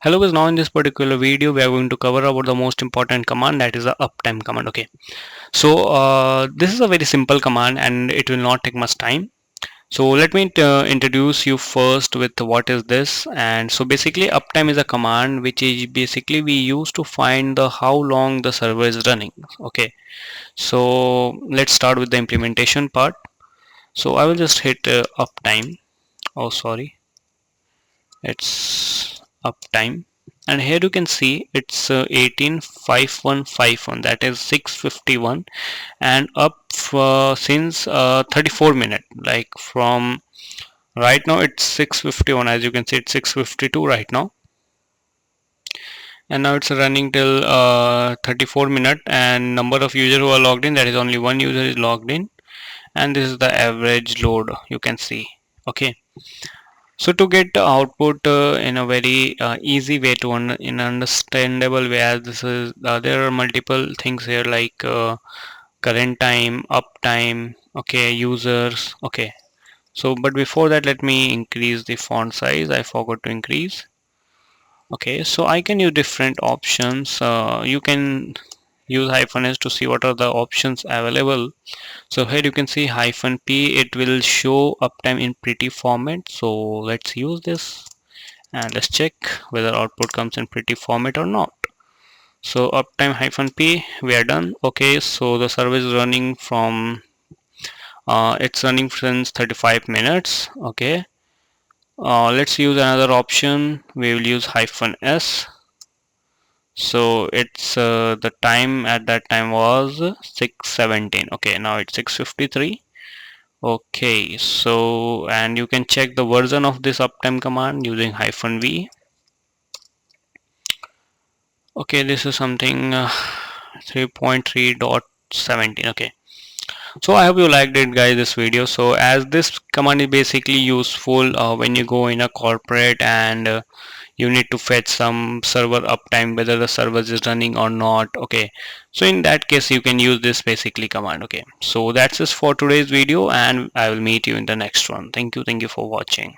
Hello guys, now in this particular video we are going to cover about the most important command, that is the uptime command. Okay, so this is a very simple command and it will not take much time. So let me introduce you first with what is this. And so basically uptime is a command which is basically we use to find the how long the server is running. Okay, so let's start with the implementation part. So I will just hit uptime. Oh sorry, it's uptime, and here you can see it's 185151, that is 651, and up since 34 minutes, like from right now it's 651. As you can see, it's 652 right now, and now it's running till 34 minutes, and number of users who are logged in, that is only one user is logged in, and this is the average load you can see. Okay, so to get the output in a very easy way, to in an understandable way, as this is there are multiple things here like current time, uptime, okay, users. Okay, so but before that let me increase the font size. I forgot to increase. Okay, so I can use different options. You can use -s to see what are the options available. So here you can see -p, it will show uptime in pretty format. So let's use this and let's check whether output comes in pretty format or not. So uptime -p, we are done. Okay, so the server is running from it's running since 35 minutes. Okay, let's use another option. We will use -s. So it's the time at that time was 6:17. Okay, now it's 6:53. Okay, so and you can check the version of this uptime command using -v. Okay, this is something 3.3.17. Okay, so I hope you liked it guys, this video. So as this command is basically useful when you go in a corporate and you need to fetch some server uptime, whether the server is running or not. Okay, so in that case you can use this basically command. Okay, so that's it for today's video, and I will meet you in the next one. Thank you for watching.